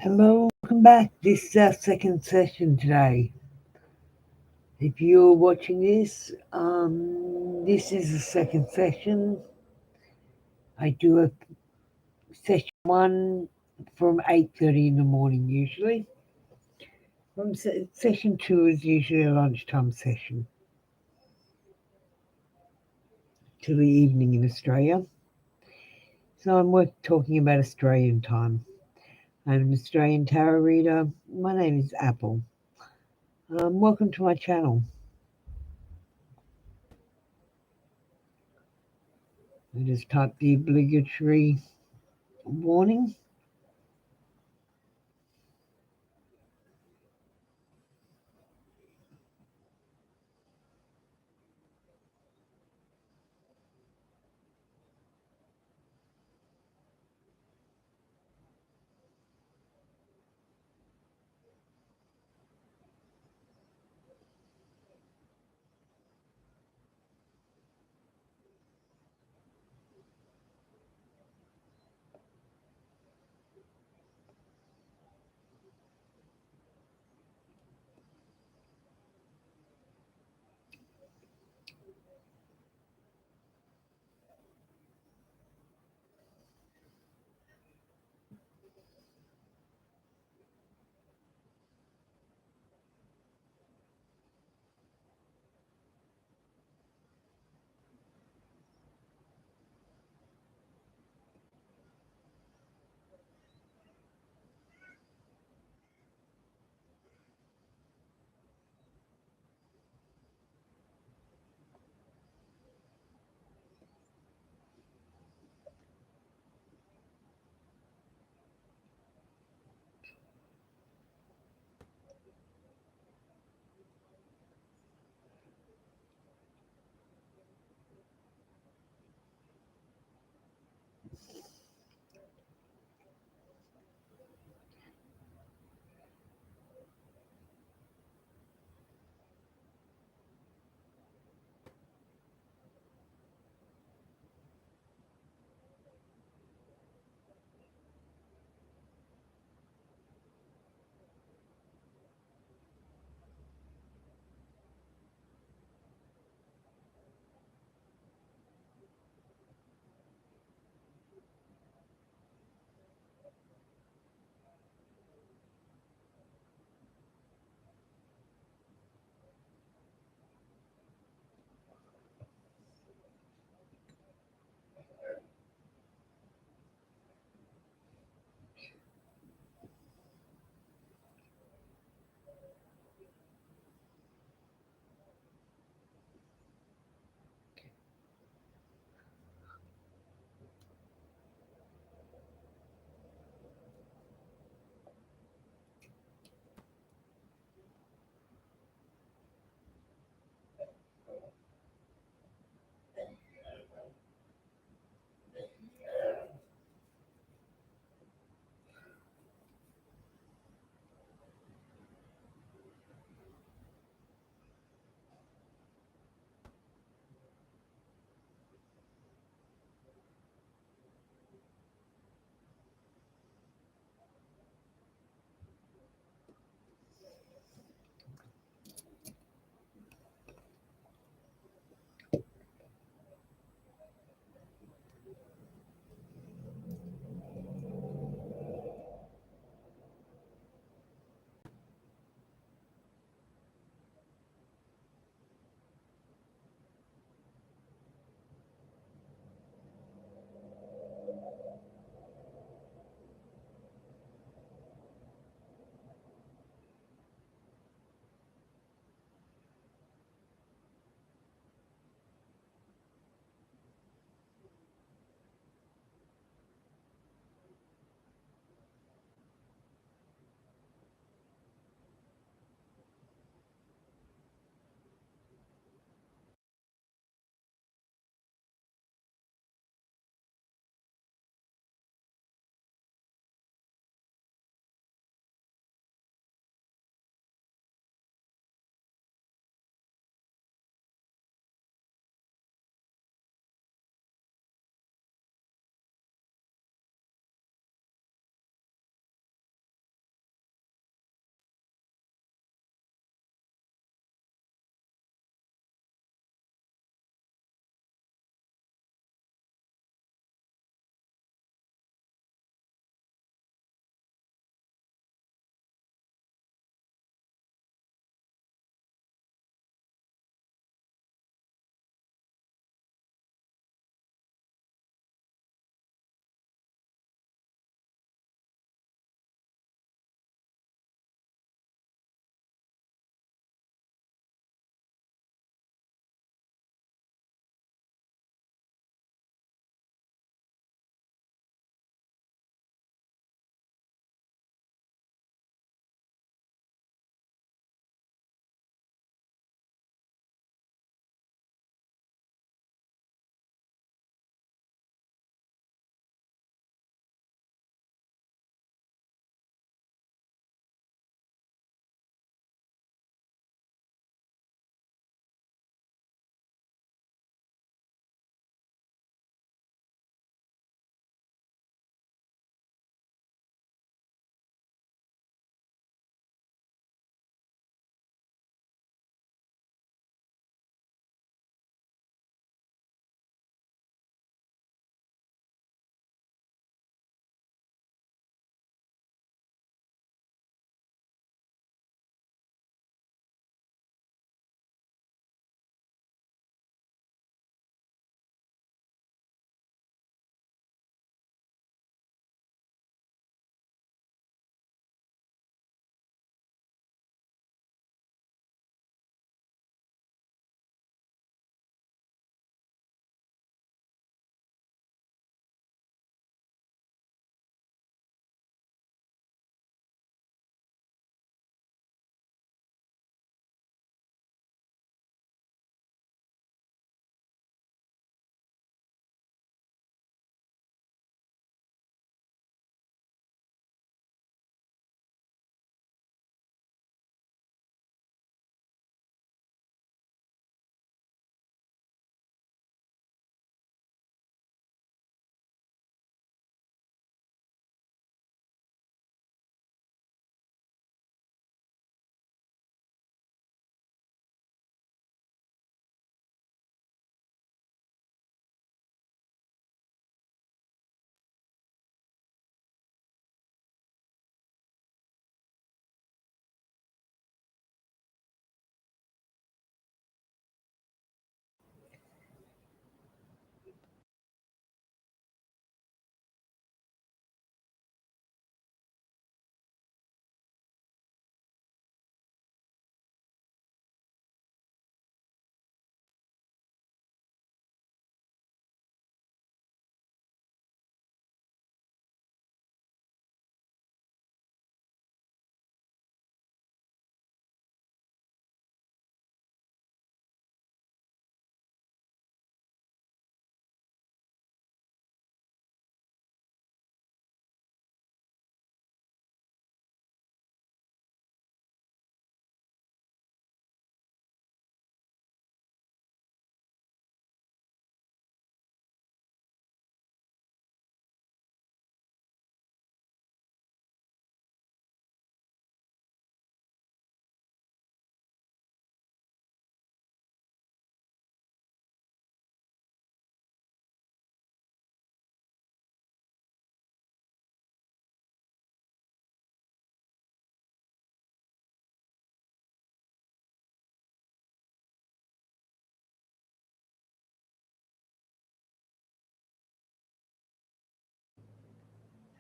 Hello, welcome back. This is our second session today. If you're watching this is the second session. I do a session one from 8:30 in the morning usually. Session two is usually a lunchtime session till the evening in Australia. So I'm talking about Australian time. I'm an Australian tarot reader. My name is Apple. Welcome to my channel. I just type the obligatory warning.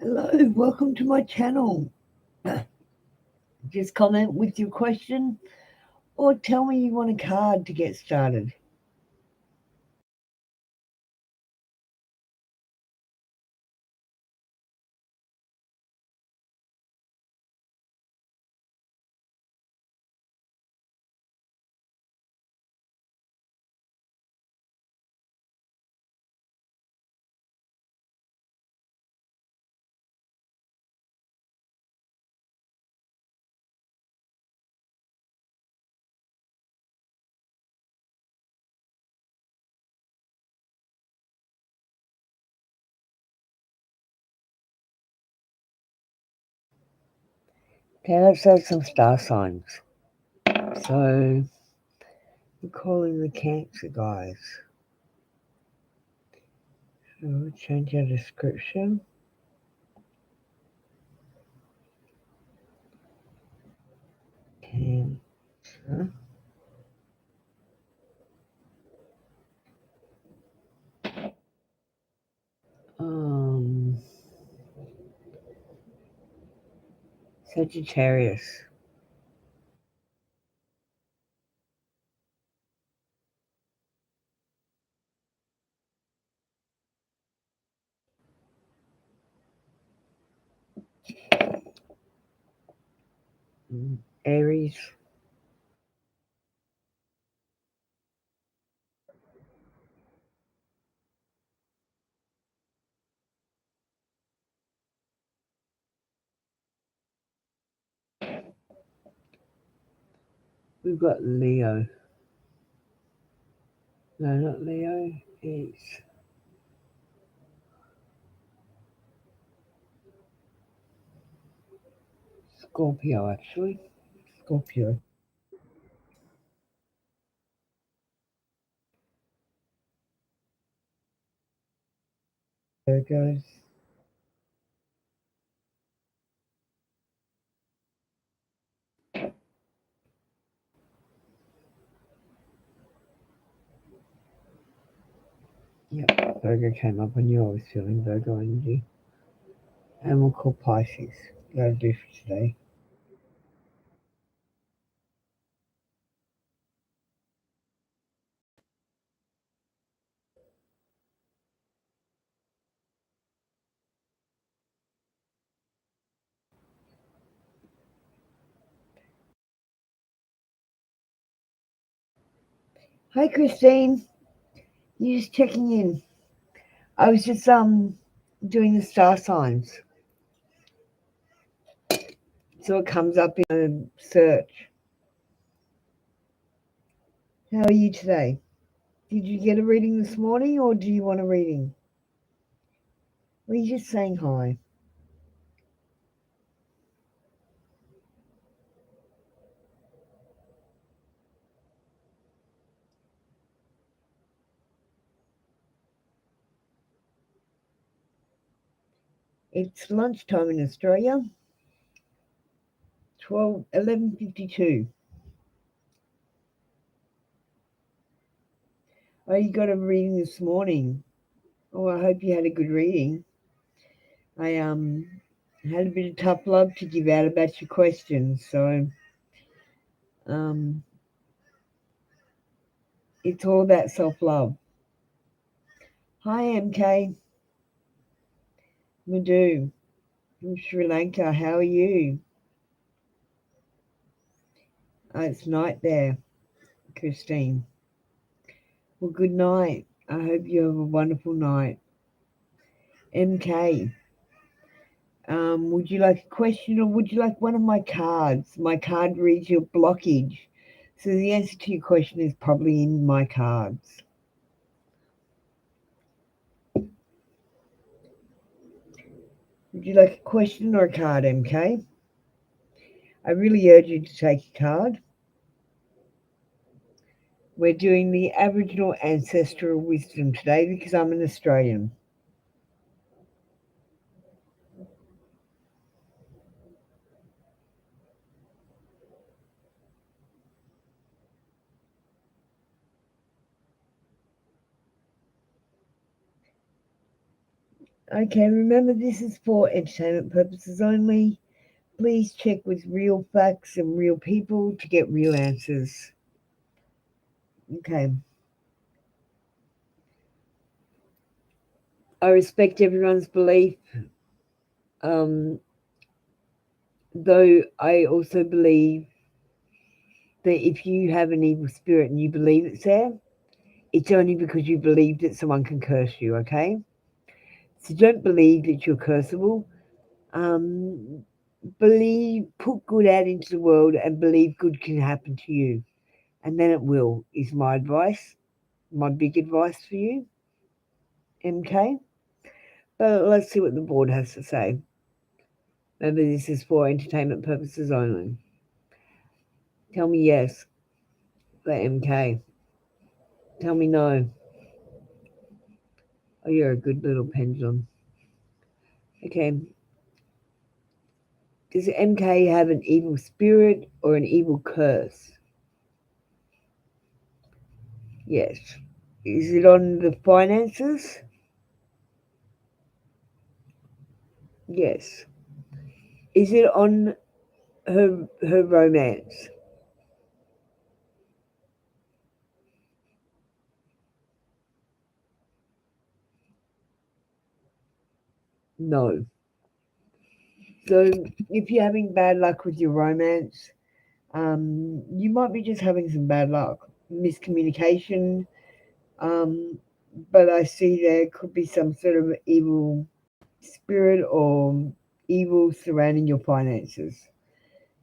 Hello, welcome to my channel. Just comment with your question or tell me you want a card to get started. Okay, let's have some star signs. So, we're calling the Cancer guys. So, we'll change our description. Cancer. Um, Sagittarius. Aries. We've got Leo. No, not Leo. It's Scorpio, actually. Scorpio. Virgos. Yep, Virgo came up. I knew I was feeling Virgo energy. And we'll call Pisces. That'll do for today. Hi, Christine. You just checking in. I was just doing the star signs, so it comes up in a search. How are you today? Did you get a reading this morning, or do you want a reading? Or are you just saying hi? It's lunchtime in Australia. 11:52. Oh, you got a reading this morning. Oh, I hope you had a good reading. I had a bit of tough love to give out about your questions, so um it's all about self love. Hi, MK Madhu from Sri Lanka. How are you? Oh, it's night there, Christine. Well, good night. I hope you have a wonderful night. MK, would you like a question or would you like one of my cards? My card reads your blockage. So the answer to your question is probably in my cards. Would you like a question or a card, MK? I really urge you to take a card. We're doing the Aboriginal Ancestral Wisdom today because I'm an Australian. Okay, remember this is for entertainment purposes only. Please check with real facts and real people to get real answers. Okay. I respect everyone's belief, um, though I also believe that if you have an evil spirit and you believe it's there, it's only because you believe that someone can curse you, okay? So don't believe that you're cursable. Um, put good out into the world and believe good can happen to you. And then it will, is my advice, my big advice for you, MK. But let's see what the board has to say. Remember, this is for entertainment purposes only. Tell me yes, for MK. Tell me no. Oh, you're a good little pendulum. Okay. Does MK have an evil spirit or an evil curse? Yes. Is it on the finances? Yes. Is it on her romance? No. So if you're having bad luck with your romance, you might be just having some bad luck, miscommunication. Um, but I see there could be some sort of evil spirit or evil surrounding your finances.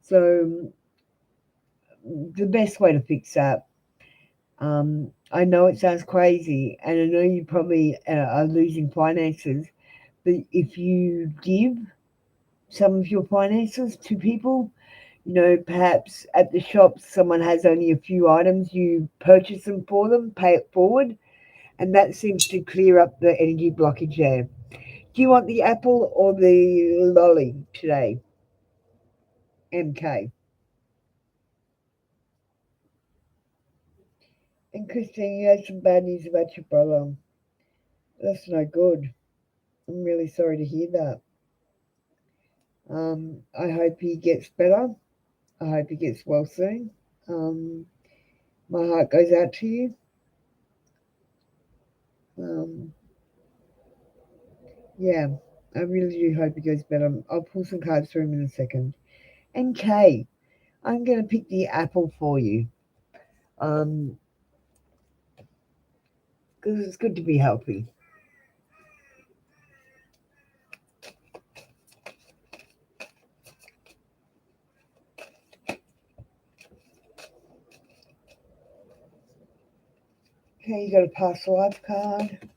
So the best way to fix that, I know it sounds crazy, and I know you probably are losing finances, but if you give some of your finances to people, perhaps at the shops someone has only a few items, you purchase them for them, pay it forward, and that seems to clear up the energy blockage there. Do you want the apple or the lolly today, MK? And Christine, you had some bad news about your brother. That's no good. I'm really sorry to hear that. I hope he gets better. I hope he gets well soon. Um, my heart goes out to you. Um, yeah, I really do hope he goes better. I'll pull some cards for him in a second. And Kay, I'm going to pick the apple for you. Um, because it's good to be healthy. Okay, you got a past life card.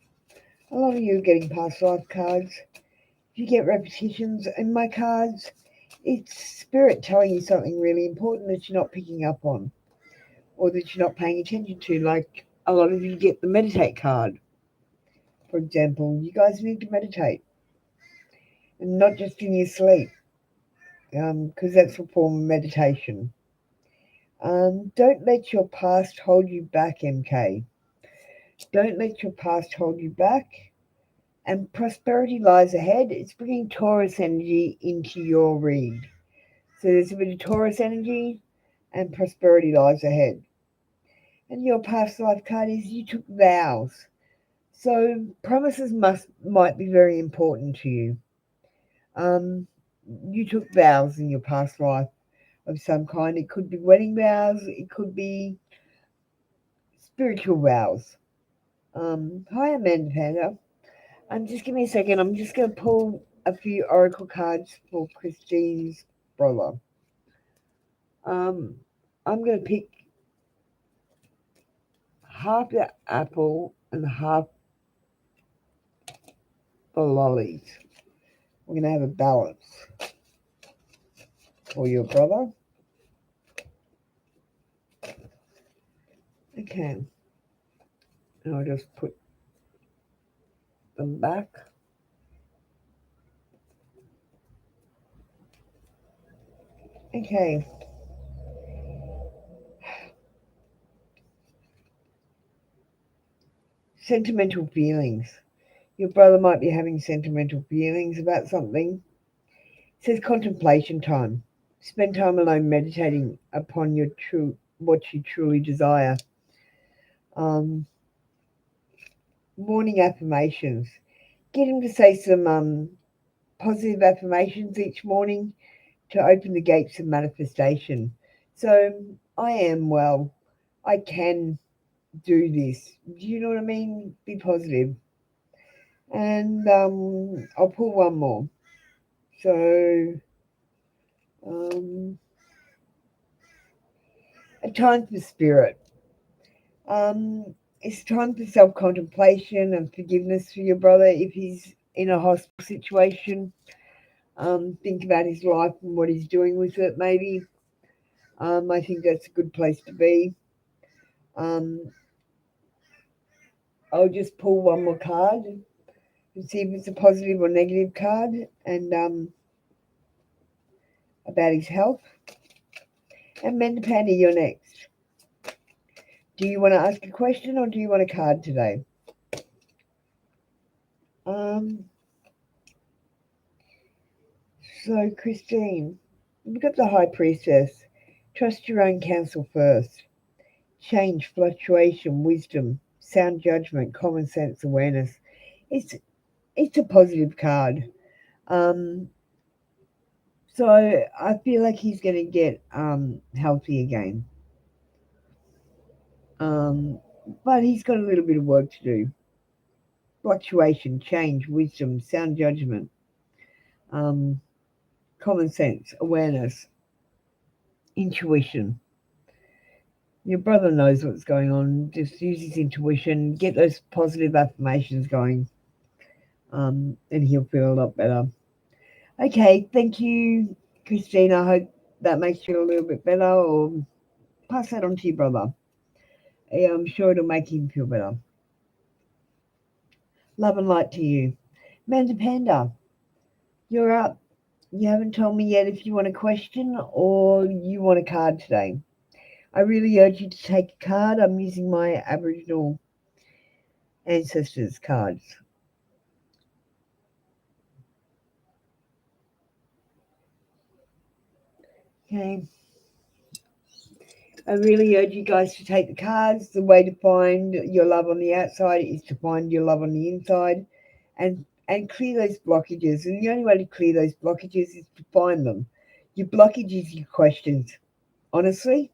A lot of you are getting past life cards. If you get repetitions in my cards, it's spirit telling you something really important that you're not picking up on or that you're not paying attention to. Like a lot of you get the meditate card, for example. You guys need to meditate and not just in your sleep, because that's a form of meditation. Don't let your past hold you back, MK. Don't let your past hold you back. And prosperity lies ahead. It's bringing Taurus energy into your read. So there's a bit of Taurus energy and prosperity lies ahead. And your past life card is you took vows. So promises might be very important to you. Um, you took vows in your past life of some kind. It could be wedding vows. It could be spiritual vows. Hi, Amanda Panda. Just give me a second. I'm just going to pull a few oracle cards for Christine's brother. I'm going to pick half the apple and half the lollies. We're going to have a balance for your brother. Okay. And I'll just put them back. Okay. Sentimental feelings. Your brother might be having sentimental feelings about something. It says contemplation time. Spend time alone meditating upon what you truly desire. Um, Morning affirmations. Get him to say some positive affirmations each morning to open the gates of manifestation. So I am well. I can do this. Do you know what I mean? Be positive. And I'll pull one more. So, um, a time for spirit. It's time for self contemplation and forgiveness for your brother if he's in a hospital situation. Think about his life and what he's doing with it, maybe. I think that's a good place to be. Um, I'll just pull one more card and see if it's a positive or negative card and about his health. And Mendipanda, you're next. Do you want to ask a question or do you want a card today? Um, so, Christine, we've got the High Priestess. Trust your own counsel first. Change, fluctuation, wisdom, sound judgment, common sense, awareness. It's it's a positive card. Um, so I feel like he's going to get healthy again. Um, but he's got a little bit of work to do. Fluctuation, change, wisdom, sound judgment, um, common sense, awareness, intuition. Your brother knows what's going on. Just use his intuition, get those positive affirmations going, and he'll feel a lot better. Okay, thank you, Christine. I hope that makes you a little bit better, or pass that on to your brother. Yeah, I'm sure it'll make him feel better. Love and light to you. Manda Panda, you're up. You haven't told me yet if you want a question or you want a card today. I really urge you to take a card. I'm using my Aboriginal ancestors cards. Okay. I really urge you guys to take the cards. The way to find your love on the outside is to find your love on the inside and clear those blockages. And the only way to clear those blockages is to find them. Your blockage is your questions. Honestly,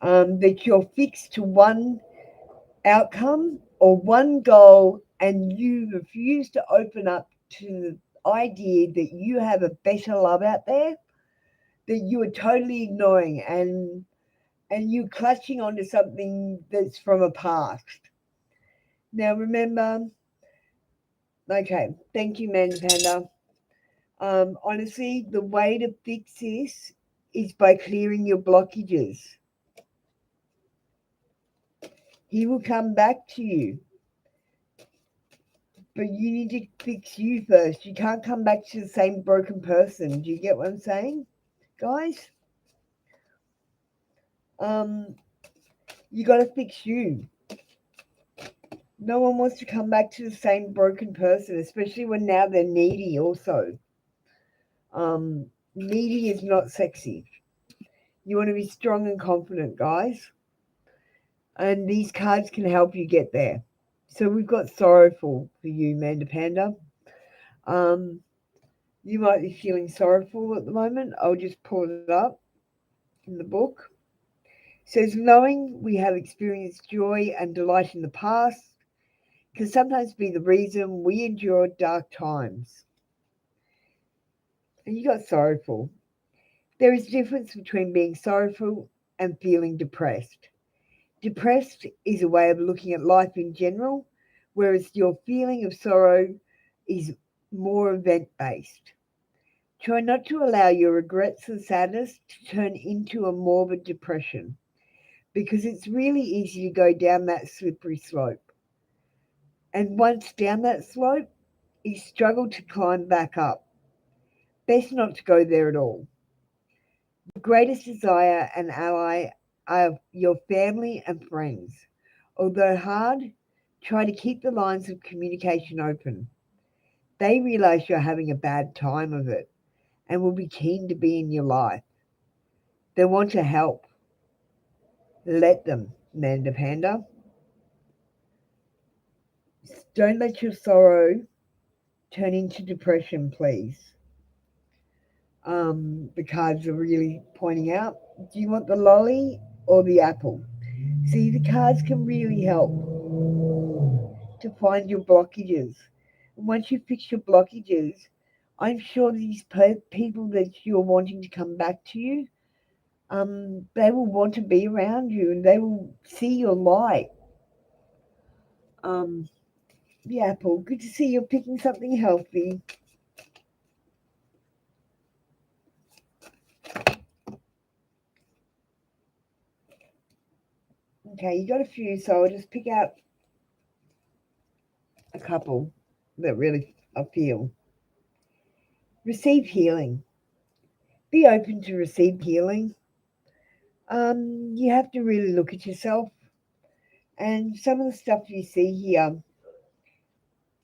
that you're fixed to one outcome or one goal and you refuse to open up to the idea that you have a better love out there that you are totally ignoring and you clutching onto something that's from a past. Now remember, okay, thank you, Man Panda. Honestly, the way to fix this is by clearing your blockages. He will come back to you, but you need to fix you first. You can't come back to the same broken person. Do you get what I'm saying, guys? Um, you got to fix you. No one wants to come back to the same broken person, especially when now they're needy also. Needy is not sexy. You want to be strong and confident, guys. And these cards can help you get there. So we've got sorrowful for you, Manda Panda. Um, you might be feeling sorrowful at the moment. I'll just pull it up in the book. It says, knowing we have experienced joy and delight in the past can sometimes be the reason we endure dark times. And you got sorrowful. There is a difference between being sorrowful and feeling depressed. Depressed is a way of looking at life in general, whereas your feeling of sorrow is more event based. Try not to allow your regrets and sadness to turn into a morbid depression because it's really easy to go down that slippery slope. And once down that slope, you struggle to climb back up. Best not to go there at all. Your greatest desire and ally are your family and friends. Although hard, Try to keep the lines of communication open. They realize you're having a bad time of it and will be keen to be in your life. They want to help. Let them, Nanda Panda. Don't let your sorrow turn into depression, please. The cards are really pointing out. Do you want the lolly or the apple? See, the cards can really help to find your blockages. And once you fix your blockages, I'm sure these people that you're wanting to come back to you, they will want to be around you and they will see your light. Um, the apple, good to see you're picking something healthy. Okay, you got a few, so I'll just pick out a couple that really I feel. Receive healing. Be open to receive healing. You have to really look at yourself, and some of the stuff you see here,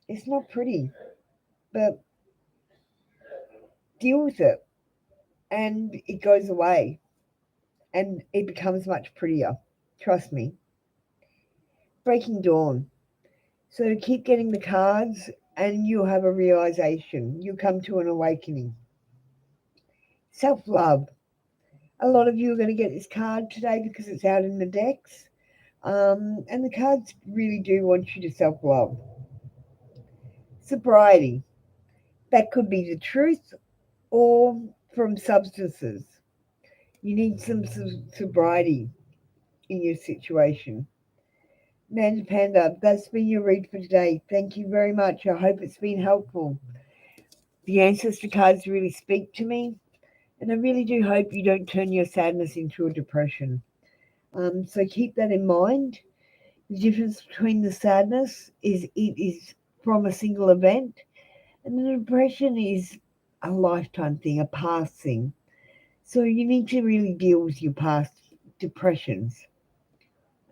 it's not pretty, but deal with it, and it goes away, and it becomes much prettier. Trust me. Breaking dawn. So keep getting the cards, and you'll have a realization. You'll come to an awakening. Self love. A lot of you are going to get this card today because it's out in the decks. And the cards really do want you to self love. Sobriety. That could be the truth or from substances. You need some sobriety in your situation. Manda Panda, that's been your read for today. Thank you very much. I hope it's been helpful. The ancestor cards really speak to me, and I really do hope you don't turn your sadness into a depression. So keep that in mind. The difference between the sadness is it is from a single event, and the depression is a lifetime thing, a past thing. So you need to really deal with your past depressions.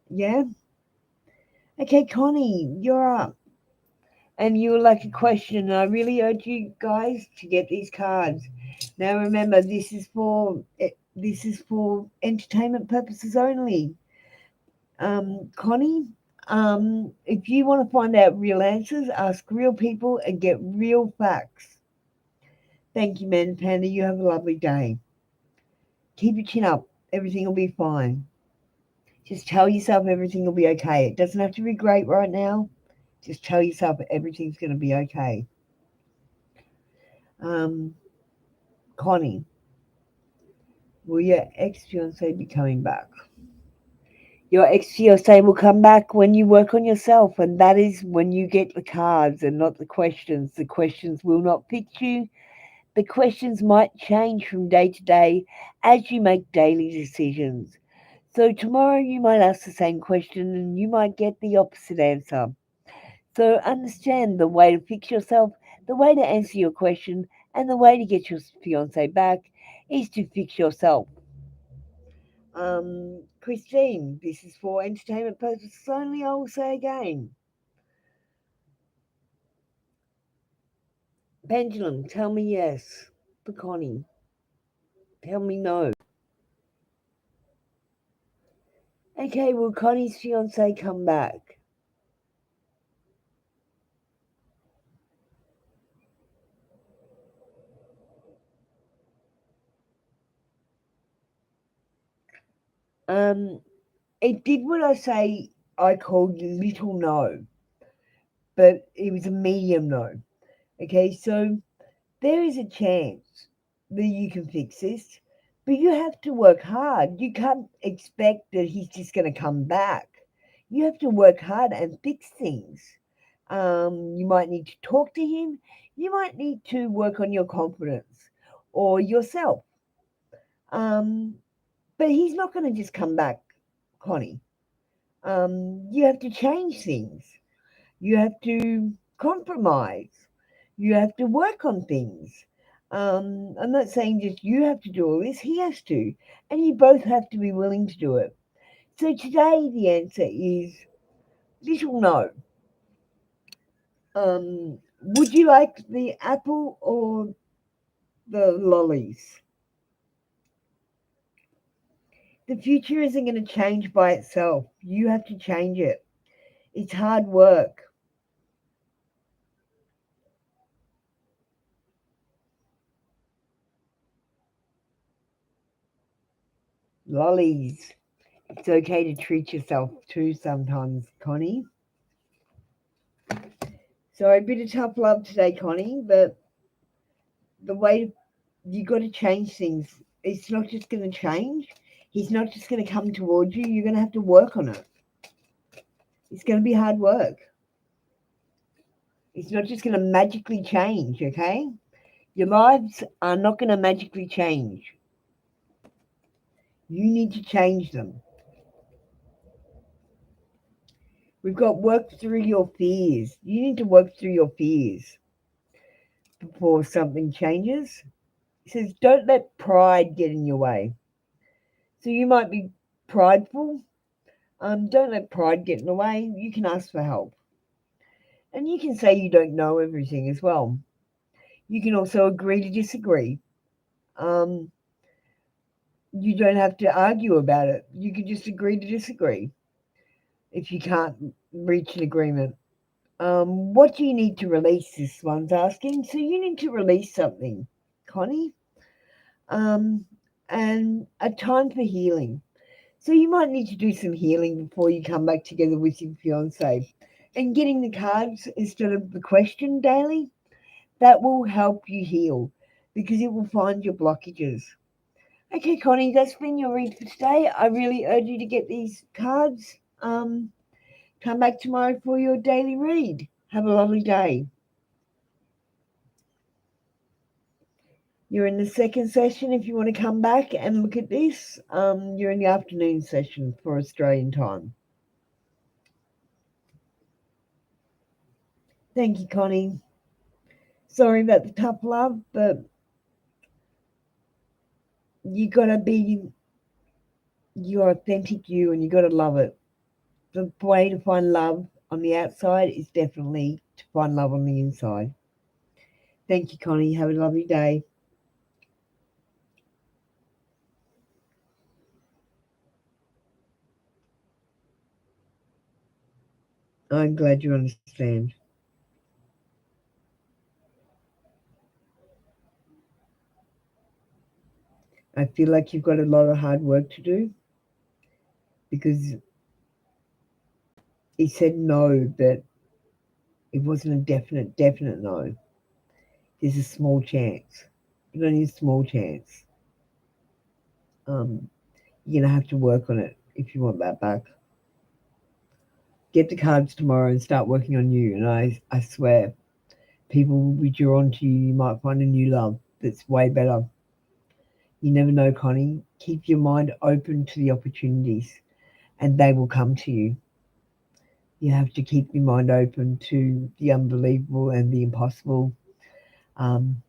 Yeah? Okay, Connie, you're up. And you would like a question. And I really urge you guys to get these cards. Now remember, this is for entertainment purposes only. Connie, if you want to find out real answers, ask real people and get real facts. Thank you, Man Panda. You have a lovely day. Keep your chin up. Everything will be fine. Just tell yourself everything will be okay. It doesn't have to be great right now. Just tell yourself everything's going to be okay. Um, Connie, will your ex-fiance be coming back? Your ex-fiance will come back when you work on yourself, and that is when you get the cards and not the questions. The questions will not fix you. The questions might change from day to day as you make daily decisions. So tomorrow you might ask the same question and you might get the opposite answer. So understand the way to fix yourself, the way to answer your question, and the way to get your fiance back is to fix yourself. Christine, this is for entertainment purposes only, I will say again. Pendulum, tell me yes. For Connie, tell me no. Okay, will Connie's fiance come back? Um, it did what I say I called little no, but it was a medium no. Okay, so there is a chance that you can fix this, but you have to work hard. You can't expect that he's just going to come back. You have to work hard and fix things. You might need to talk to him. You might need to work on your confidence or yourself. Um, but he's not going to just come back, Connie. You have to change things. You have to compromise. You have to work on things. I'm not saying just you have to do all this, he has to. And you both have to be willing to do it. So today the answer is little no. Would you like the apple or the lollies? The future isn't going to change by itself. You have to change it. It's hard work. Lollies. It's okay to treat yourself too sometimes, Connie. So a bit of tough love today, Connie, but the way you got to change things, it's not just going to change. He's not just going to come towards you. You're going to have to work on it. It's going to be hard work. It's not just going to magically change, okay? Your lives are not going to magically change. You need to change them. We've got work through your fears. You need to work through your fears before something changes. It says, don't let pride get in your way. So you might be prideful. Don't let pride get in the way. You can ask for help. And you can say you don't know everything as well. You can also agree to disagree. Um, you don't have to argue about it. You can just agree to disagree if you can't reach an agreement. What do you need to release? This one's asking. So you need to release something, Connie. Um, and a time for healing. So you might need to do some healing before you come back together with your fiance. And getting the cards instead of the question daily, that will help you heal because it will find your blockages. Okay, Connie, that's been your read for today. I really urge you to get these cards. Come back tomorrow for your daily read. Have a lovely day. You're in the second session if you want to come back and look at this. You're in the afternoon session for Australian time. Thank you, Connie. Sorry about the tough love, but you gotta be your authentic you and you gotta love it. The way to find love on the outside is definitely to find love on the inside. Thank you, Connie. Have a lovely day. I'm glad you understand. I feel like you've got a lot of hard work to do because he said no, but it wasn't a definite no. There's a small chance, but only a small chance. Um, you're gonna have to work on it if you want that back. Get the cards tomorrow and start working on you. And I swear, people will be drawn to you. You might find a new love that's way better. You never know, Connie. Keep your mind open to the opportunities, and they will come to you. You have to keep your mind open to the unbelievable and the impossible. Um,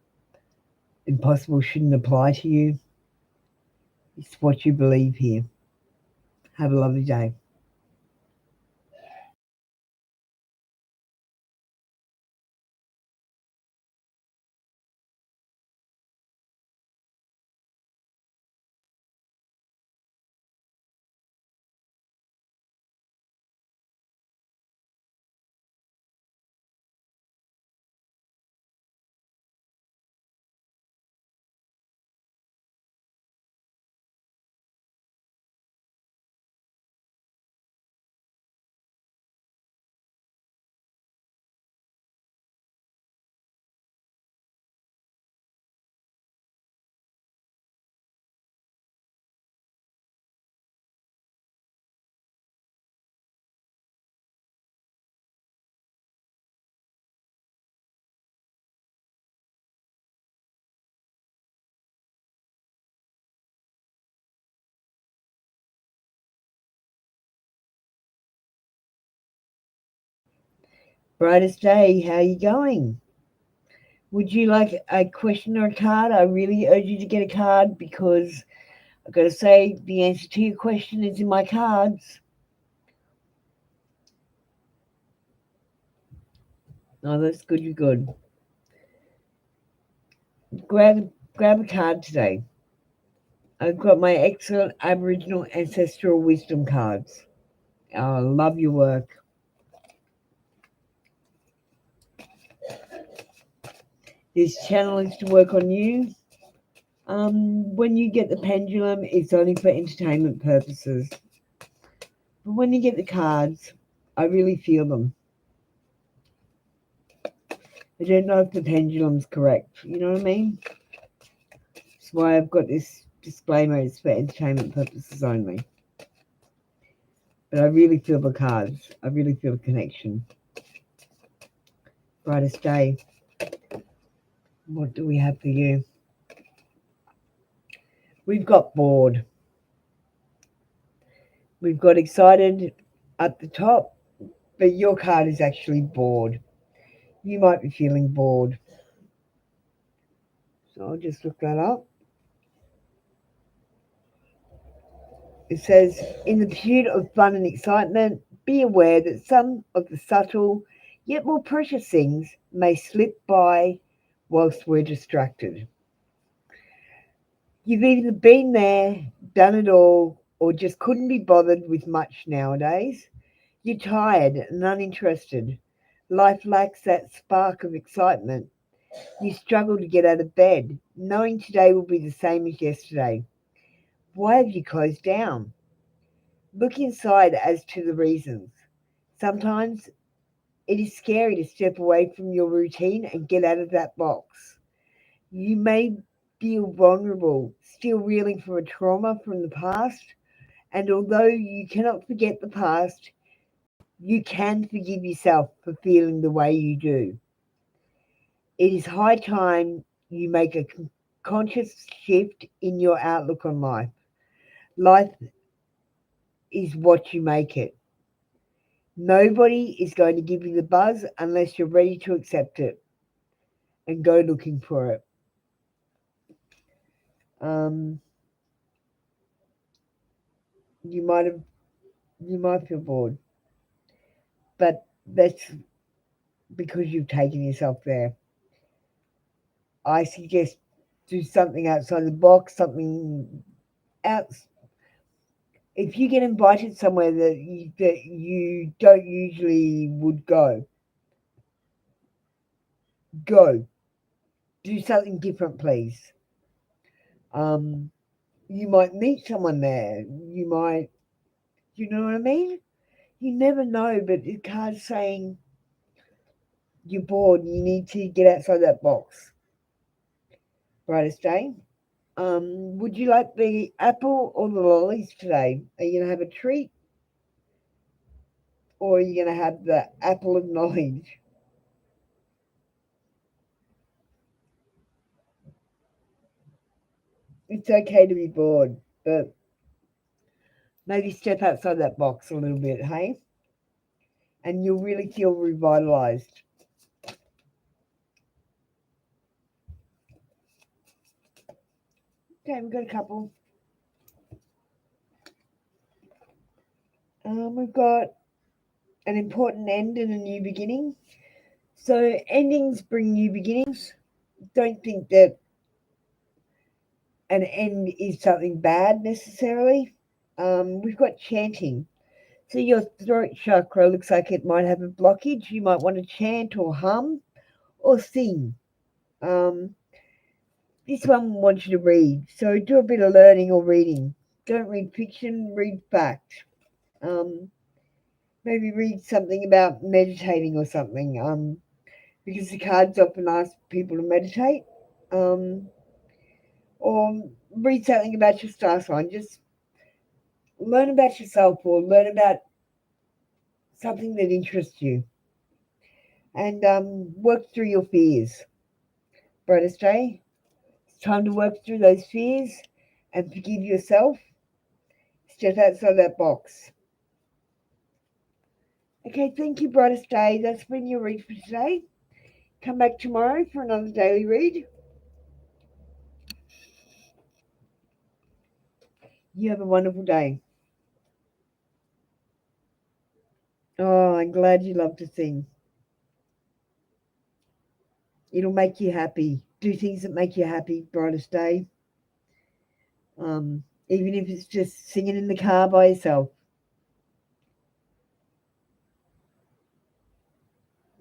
Impossible shouldn't apply to you. It's what you believe here. Have a lovely day. Brightest day, how are you going? Would you like a question or a card? I really urge you to get a card because I've got to say the answer to your question is in my cards. Oh, that's good, good. Grab a card today. I've got my excellent Aboriginal ancestral wisdom cards. I love your work. This channel is to work on you. When you get the pendulum, it's only for entertainment purposes. But when you get the cards, I really feel them. I don't know if the pendulum's correct. You know what I mean? That's why I've got this disclaimer. It's for entertainment purposes only. But I really feel the cards. I really feel the connection. Brightest day. What do we have for you? We've got bored. We've got excited at the top, but your card is actually bored. You might be feeling bored. So I'll just look that up. It says, in the pursuit of fun and excitement, be aware that some of the subtle yet more precious things may slip by whilst we're distracted. You've either been there, done it all, or just couldn't be bothered with much nowadays. You're tired and uninterested. Life lacks that spark of excitement. You struggle to get out of bed, knowing today will be the same as yesterday. Why have you closed down? Look inside as to the reasons. Sometimes it is scary to step away from your routine and get out of that box. You may feel vulnerable, still reeling from a trauma from the past, and although you cannot forget the past, you can forgive yourself for feeling the way you do. It is high time you make a conscious shift in your outlook on life. Life is what you make it. Nobody is going to give you the buzz unless you're ready to accept it and go looking for it. Um, you might have, you might feel bored, but that's because you've taken yourself there. I suggest do something outside the box, something out. If you get invited somewhere that you don't usually would go, go. Do something different, please. Um, you might meet someone there. You might, you know what I mean? You never know, but the card's saying you're bored and you need to get outside that box. Brightest day. Would you like the apple or the lollies today? Are you going to have a treat or are you going to have the apple of knowledge? It's okay to be bored, but maybe step outside that box a little bit, hey? And you'll really feel revitalized. Okay, we've got a couple. We've got an important end and a new beginning. So endings bring new beginnings. Don't think that an end is something bad necessarily. We've got chanting. So your throat chakra looks like it might have a blockage. You might want to chant or hum or sing. Um, this one wants you to read. So do a bit of learning or reading. Don't read fiction, read fact. Um, maybe read something about meditating or something. Because the cards often ask people to meditate. Um, or read something about your star sign. Just learn about yourself or learn about something that interests you and work through your fears. Brightest day, it's time to work through those fears and forgive yourself. Step outside that box. Okay, thank you, brightest day. That's been your read for today. Come back tomorrow for another daily read. You have a wonderful day. Oh, I'm glad you love to sing. It'll make you happy. Do things that make you happy, brightest day. Even if it's just singing in the car by yourself.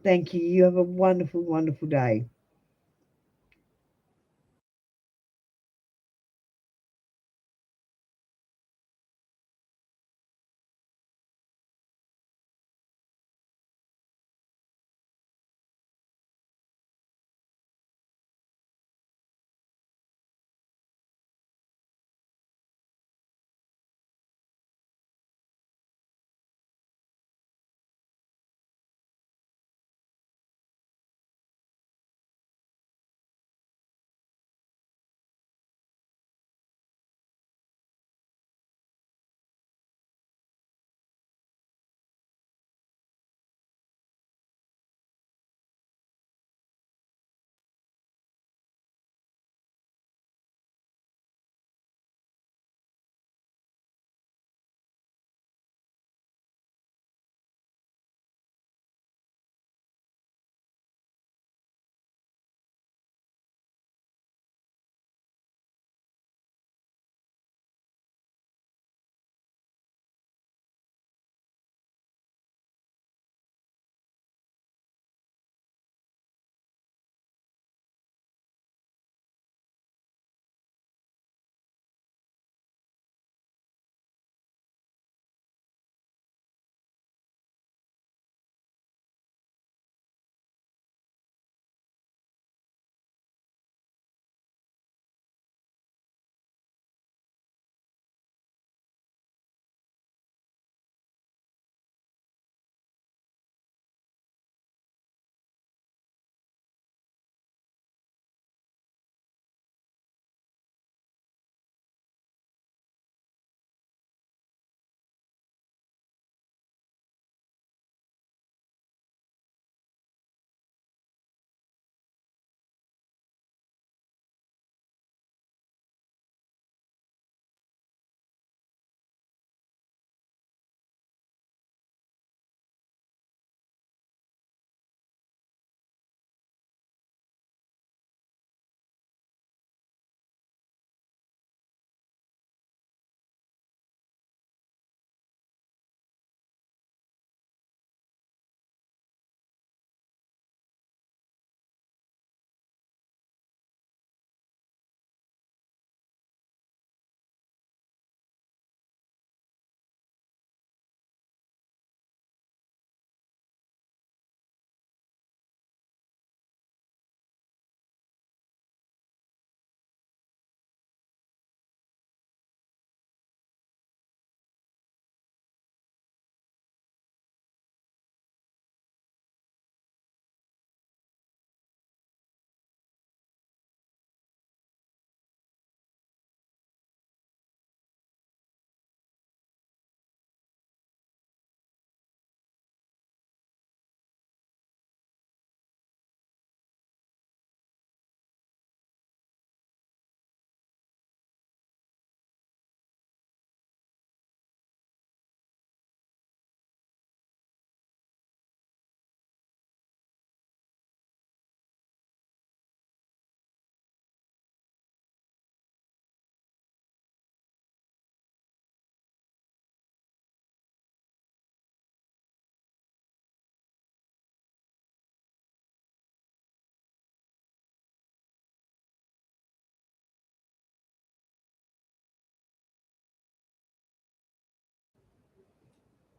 Thank you. You have a wonderful, wonderful day.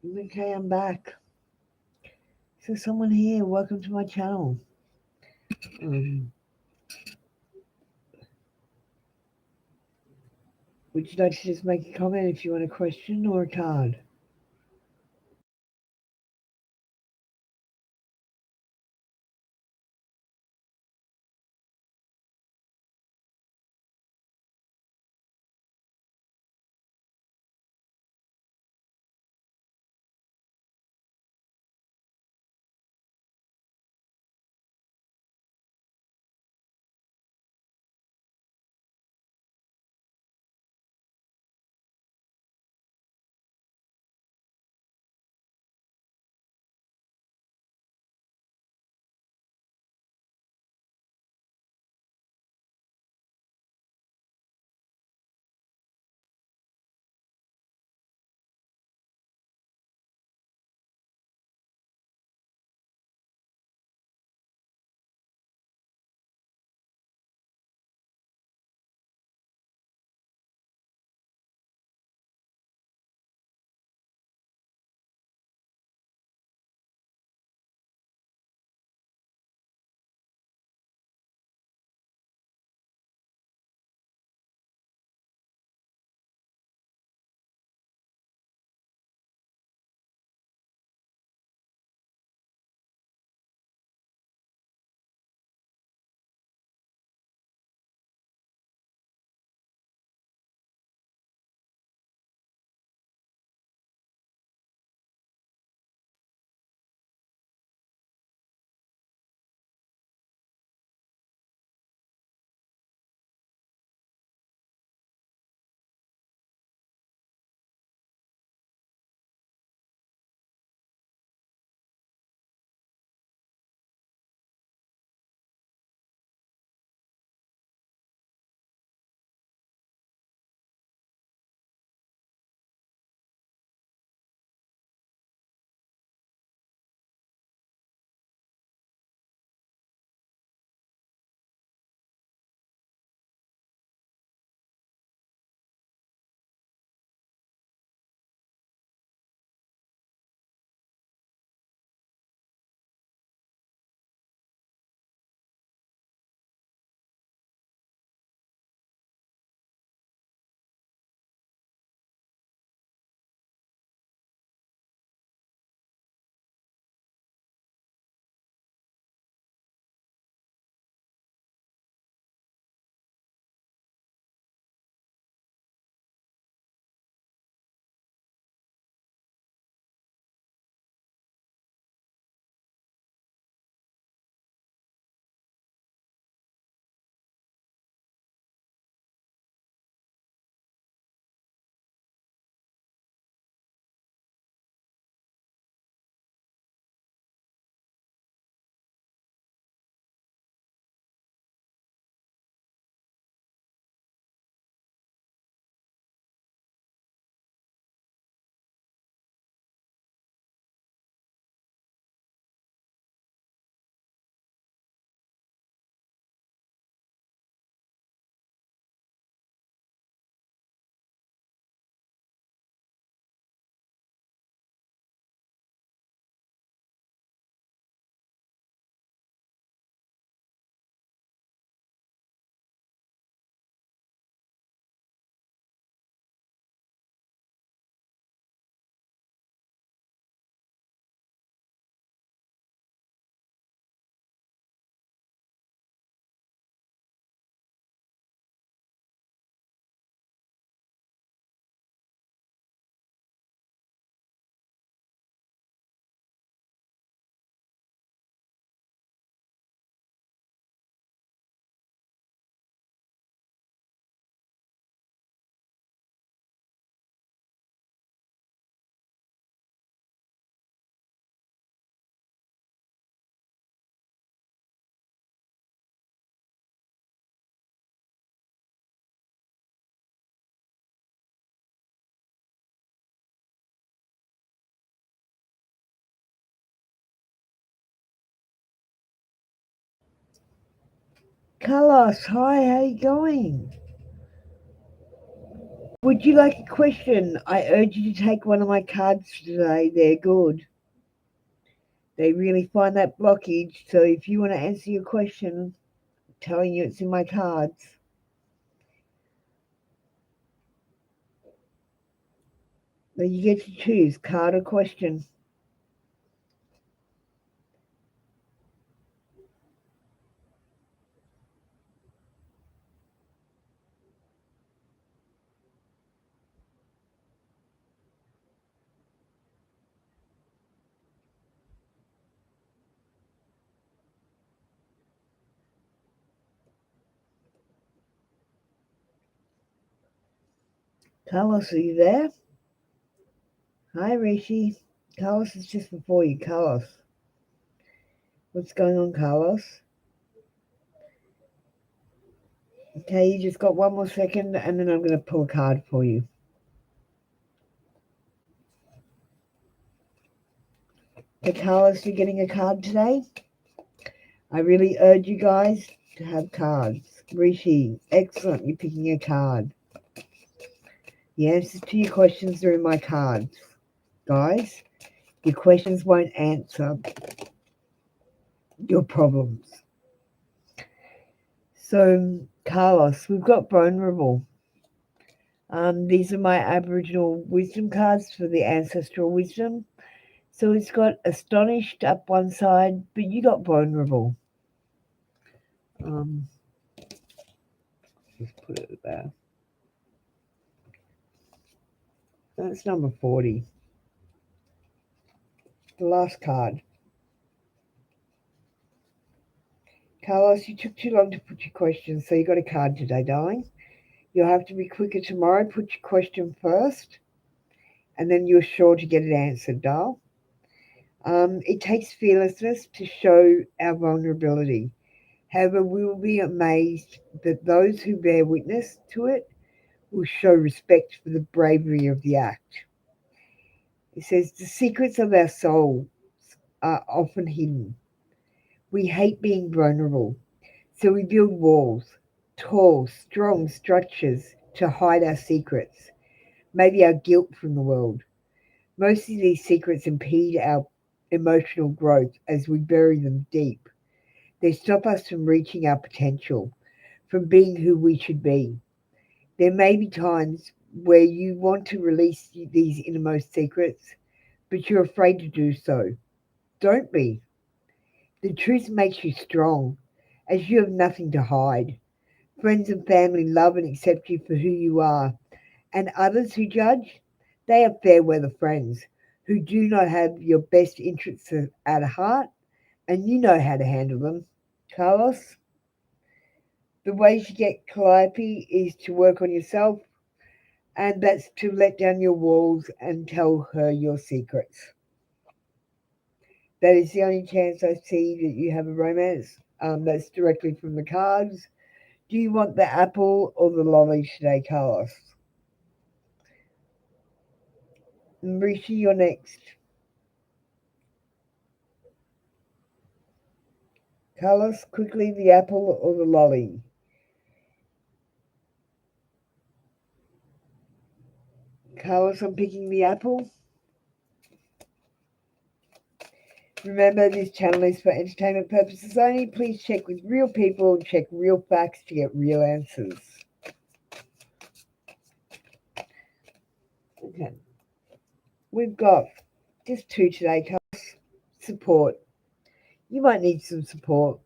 Okay, I'm back. So, someone here, welcome to my channel. Um, would you like to just make a comment if you want a question or a card? Carlos, hi, how you going? Would you like a question? I urge you to take one of my cards today. They're good. They really find that blockage. So if you want to answer your question, I'm telling you it's in my cards. Then you get to choose card or question. Carlos, are you there? Hi, Rishi. Carlos is just before you. Carlos. What's going on, Carlos? Okay, you just got one more second and then I'm going to pull a card for you. Okay, Carlos, you're getting a card today. I really urge you guys to have cards. Rishi, excellent, you're picking a card. The answers to your questions are in my cards. Guys, your questions won't answer your problems. So, Carlos, we've got vulnerable. These are my Aboriginal wisdom cards for the ancestral wisdom. So it's got astonished up one side, but you got vulnerable. Just put it there. That's number 40. The last card. Carlos, you took too long to put your question, so you got a card today, darling. You'll have to be quicker tomorrow. Put your question first, and then you're sure to get it answered, darl. It takes fearlessness to show our vulnerability. However, we will be amazed that those who bear witness to it will show respect for the bravery of the act. It says, the secrets of our soul are often hidden. We hate being vulnerable, so we build walls, tall, strong structures to hide our secrets, maybe our guilt from the world. Most of these secrets impede our emotional growth as we bury them deep. They stop us from reaching our potential, from being who we should be. There may be times where you want to release these innermost secrets, but you're afraid to do so. Don't be. The truth makes you strong, as you have nothing to hide. Friends and family love and accept you for who you are, and others who judge, they are fair weather friends who do not have your best interests at heart, and you know how to handle them. Carlos, the ways you get Calliope is to work on yourself, and that's to let down your walls and tell her your secrets. That is the only chance I see that you have a romance. That's directly from the cards. Do you want the apple or the lolly today, Carlos? Rishi, you're next. Carlos, quickly, the apple or the lolly? Carlos, I'm picking the apple. Remember, this channel is for entertainment purposes only. Please check with real people and check real facts to get real answers. Okay. We've got just two today, Carlos. Support. You might need some support,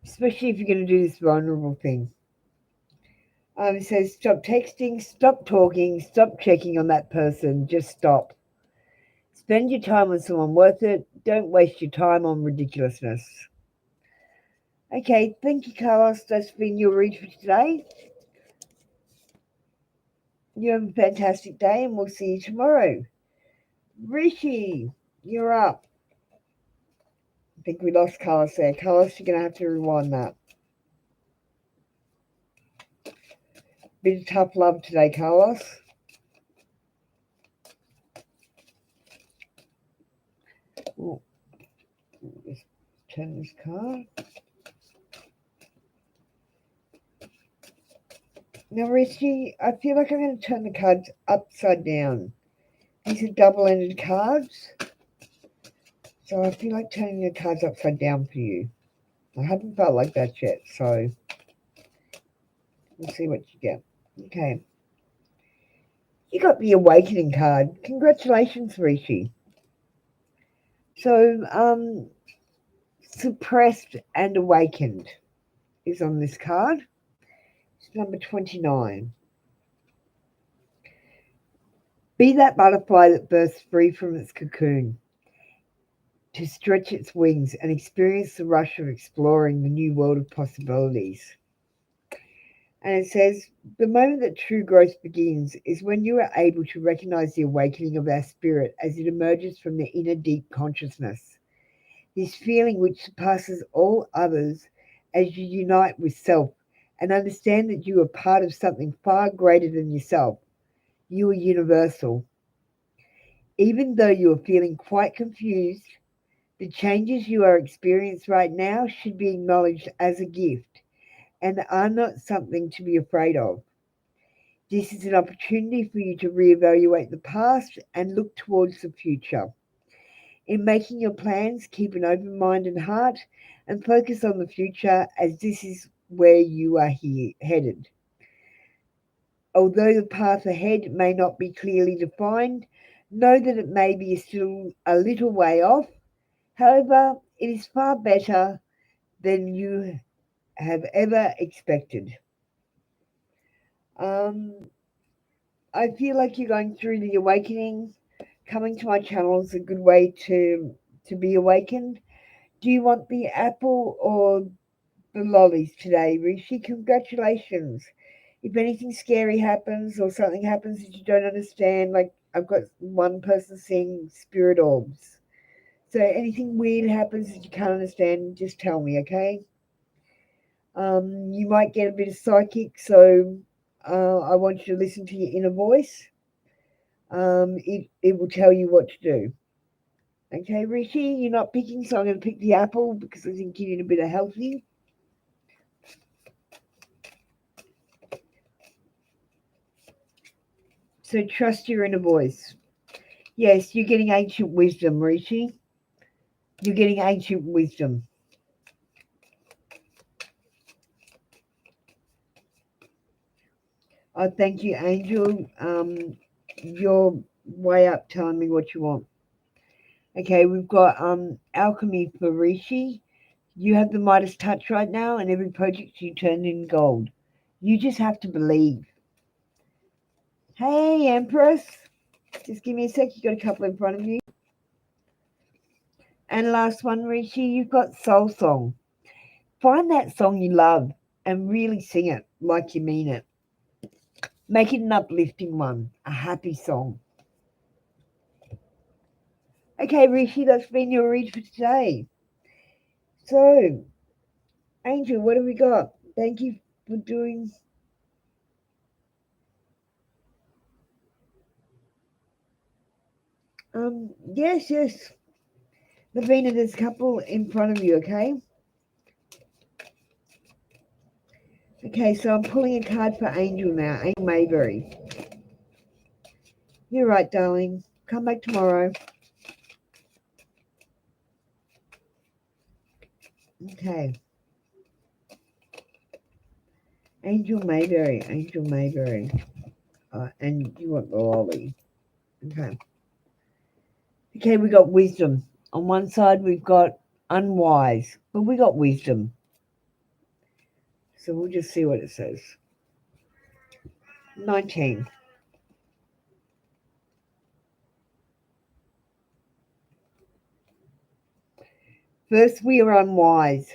especially if you're going to do this vulnerable thing. It says stop texting, stop talking, stop checking on that person. Just stop. Spend your time on someone worth it. Don't waste your time on ridiculousness. Okay, thank you, Carlos. That's been your read for today. You have a fantastic day, and we'll see you tomorrow. Rishi, you're up. I think we lost Carlos there. Carlos, you're going to have to rewind that. Bit of tough love today, Carlos. Ooh, just turn this card. Now, Richie, I feel like I'm going to turn the cards upside down. These are double-ended cards, so I feel like turning the cards upside down for you. I haven't felt like that yet, so we'll see what you get. Okay. You got the Awakening card. Congratulations, Rishi. So, Suppressed and Awakened is on this card. It's number 29. Be that butterfly that bursts free from its cocoon to stretch its wings and experience the rush of exploring the new world of possibilities. And it says, the moment that true growth begins is when you are able to recognize the awakening of our spirit as it emerges from the inner deep consciousness. This feeling which surpasses all others as you unite with self and understand that you are part of something far greater than yourself. You are universal. Even though you are feeling quite confused, the changes you are experiencing right now should be acknowledged as a gift and are not something to be afraid of. This is an opportunity for you to reevaluate the past and look towards the future. In making your plans, keep an open mind and heart and focus on the future as this is where you are headed. Although the path ahead may not be clearly defined, know that it may be still a little way off. However, it is far better than you have ever expected. Um, I feel like you're going through the awakening. Coming to my channel is a good way to be awakened. Do you want the apple or the lollies today, Rishi? Congratulations. If anything scary happens or something happens that you don't understand, like I've got one person seeing spirit orbs. So anything weird happens that you can't understand, just tell me, okay? You might get a bit of psychic, so I want you to listen to your inner voice. It will tell you what to do. Okay, Rishi, you're not picking, so I'm going to pick the apple because I think you need a bit of healthy. So trust your inner voice. Yes, you're getting ancient wisdom, Rishi. You're getting ancient wisdom. I thank you, Angel. You're way up telling me what you want. Okay, we've got alchemy for Rishi. You have the Midas touch right now, and every project you turn in gold. You just have to believe. Hey, Empress. Just give me a sec. You got a couple in front of you. And last one, Rishi, you've got Soul Song. Find that song you love and really sing it like you mean it. Make it an uplifting one, a happy song. Okay, Rishi, that's been your read for today. So, Angel, what have we got? Thank you for doing. Yes, yes. Lavina, there's a couple in front of you, okay? Okay, so I'm pulling a card for Angel now, Angel Mayberry. You're right, darling. Come back tomorrow. Okay. Angel Mayberry, Angel Mayberry. And you want the lolly. Okay. Okay, we got wisdom. On one side, we've got unwise, but we got wisdom. So we'll just see what it says. 19. First, we are unwise.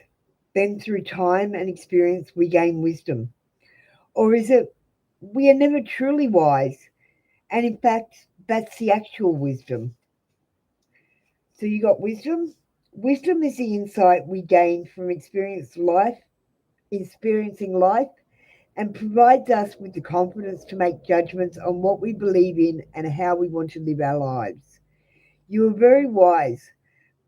Then, through time and experience, we gain wisdom. Or is it we are never truly wise? And in fact, that's the actual wisdom. So you got wisdom. Wisdom is the insight we gain from experiencing life, and provides us with the confidence to make judgments on what we believe in and how we want to live our lives. You are very wise,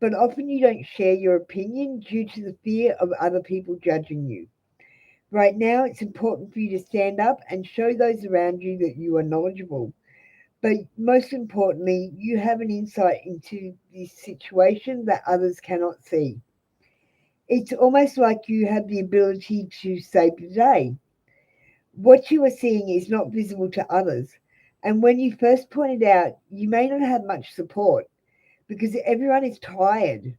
but often you don't share your opinion due to the fear of other people judging you. Right now, it's important for you to stand up and show those around you that you are knowledgeable. But most importantly, you have an insight into this situation that others cannot see. It's almost like you have the ability to save the day. What you are seeing is not visible to others. And when you first point it out, you may not have much support because everyone is tired.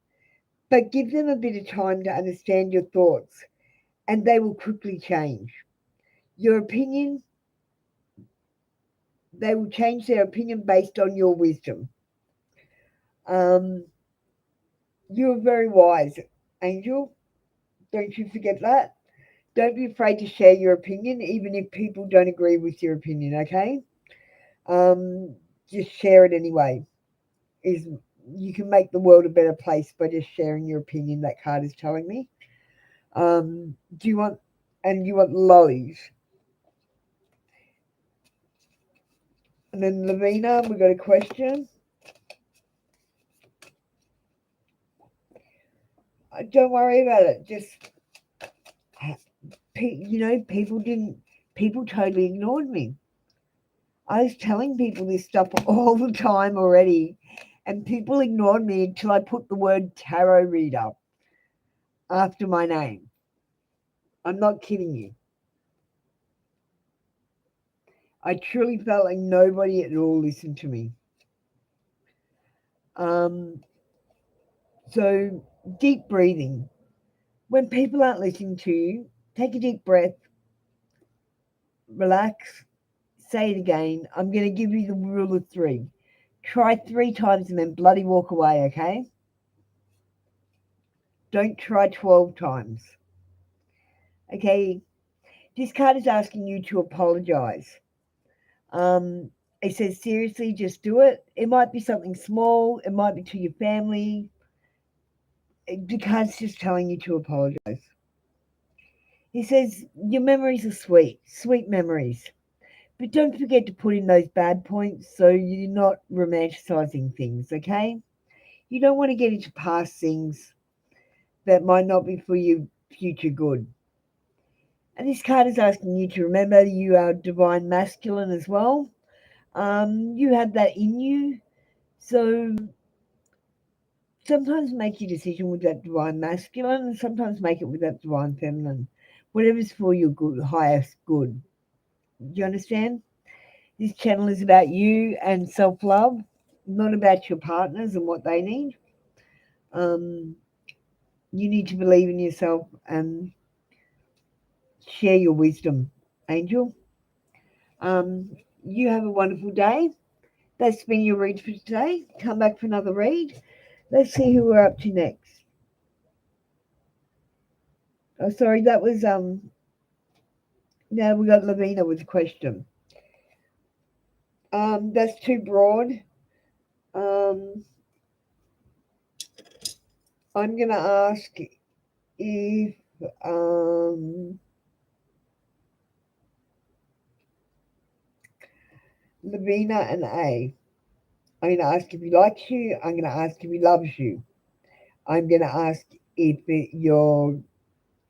But give them a bit of time to understand your thoughts, and they will quickly change. Your opinion, they will change their opinion based on your wisdom. Um, you're very wise, Angel. Don't you forget that. Don't be afraid to share your opinion, even if people don't agree with your opinion, okay? Um, just share it anyway. Is You can make the world a better place by just sharing your opinion, that card is telling me. Do you want, and you want lollies. And then Lavina, we got a question. Don't worry about it. Just, people totally ignored me. I was telling people this stuff all the time already, and people ignored me until I put the word tarot reader after my name. I'm not kidding you. I truly felt like nobody at all listened to me. Um, so, deep breathing. When people aren't listening to you, take a deep breath, relax, say it again. I'm going to give you the rule of three. Try 3 times and then bloody walk away, okay? Don't try 12 times. Okay, this card is asking you to apologize. Um, it says, seriously, just do it. It might be something small, it might be to your family. The card's just telling you to apologize. He says, your memories are sweet, sweet memories. But don't forget to put in those bad points so you're not romanticizing things, okay? You don't want to get into past things that might not be for your future good. And this card is asking you to remember you are divine masculine as well. You have that in you. So sometimes make your decision with that divine masculine, and sometimes make it with that divine feminine. Whatever's for your good, highest good. Do you understand? This channel is about you and self love, not about your partners and what they need. Um, you need to believe in yourself and share your wisdom, Angel. You have a wonderful day. That's been your read for today. Come back for another read. Let's see who we're up to next. Oh, sorry, that was now we got Lavina with a question. That's too broad. Um, I'm gonna ask if um Lavina and A. I'm gonna ask if he likes you. I'm gonna ask if he loves you. I'm gonna ask if you're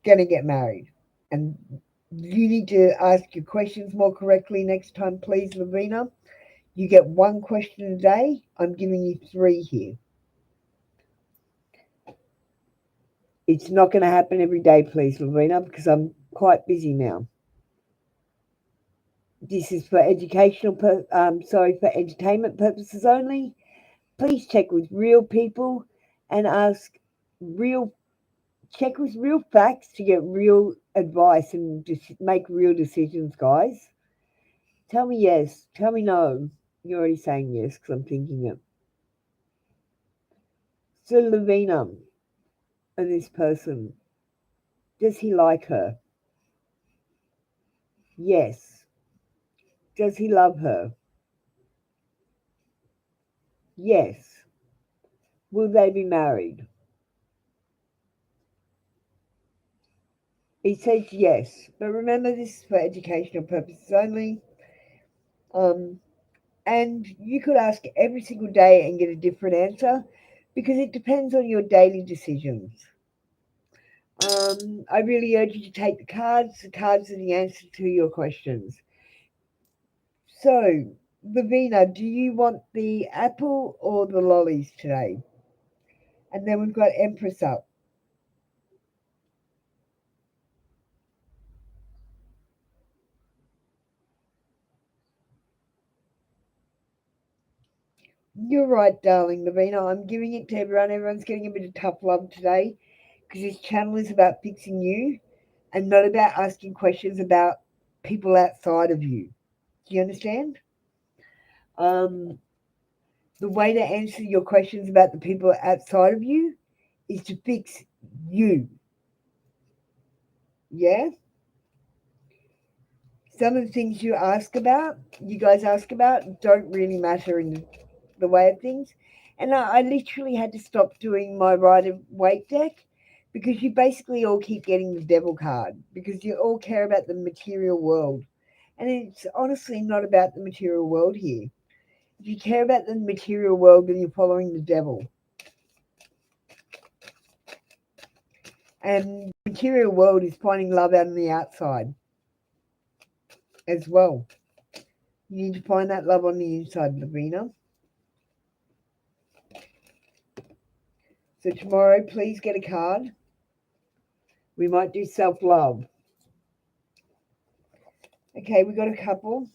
gonna get married. And you need to ask your questions more correctly next time, please, Lavina. You get one question a day. I'm giving you 3 here. It's not going to happen every day, please, Lavina, because I'm quite busy now. This is for for entertainment purposes only. Please check with real people and ask real, check with real facts to get real advice and just make real decisions, guys. Tell me yes, tell me no. You're already saying yes because I'm thinking it. So, Lavina and this person, does he like her? Yes. Does he love her? Yes. Will they be married? He says yes, but remember this is for educational purposes only. Um, and you could ask every single day and get a different answer because it depends on your daily decisions. I really urge you to take the cards. The cards are the answer to your questions. So, Lavina, do you want the apple or the lollies today? And then we've got Empress up. You're right, darling Lavina. I'm giving it to everyone. Everyone's getting a bit of tough love today because this channel is about fixing you and not about asking questions about people outside of you. Do you understand? Um, the way to answer your questions about the people outside of you is to fix you. Yeah? Some of the things you guys ask about, don't really matter in the way of things. And I literally had to stop doing my Rider Waite deck because you basically all keep getting the devil card because you all care about the material world. And it's honestly not about the material world here. If you care about the material world, then you're following the devil. And the material world is finding love out on the outside as well. You need to find that love on the inside, Lavina. So tomorrow, please get a card. We might do self-love. Okay, we got a couple.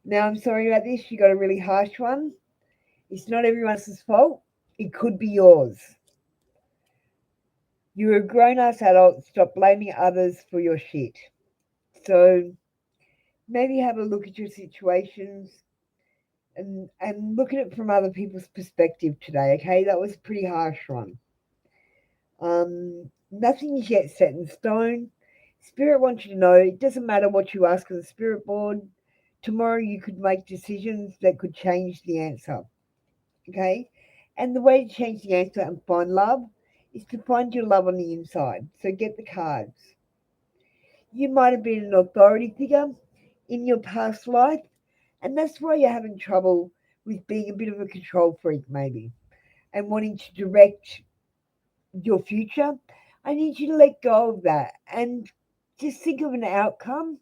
Now, I'm sorry about this. You got a really harsh one. It's not everyone's fault. It could be yours. You're a grown-ass adult. Stop blaming others for your shit. So maybe have a look at your situations and look at it from other people's perspective today, okay? That was a pretty harsh one. Nothing is yet set in stone. Spirit wants you to know it doesn't matter what you ask of the spirit board. Tomorrow you could make decisions that could change the answer, okay? And the way to change the answer and find love is to find your love on the inside. So get the cards. You might have been an authority figure in your past life, and that's why you're having trouble with being a bit of a control freak, maybe, and wanting to direct your future. I need you to let go of that and just think of an outcome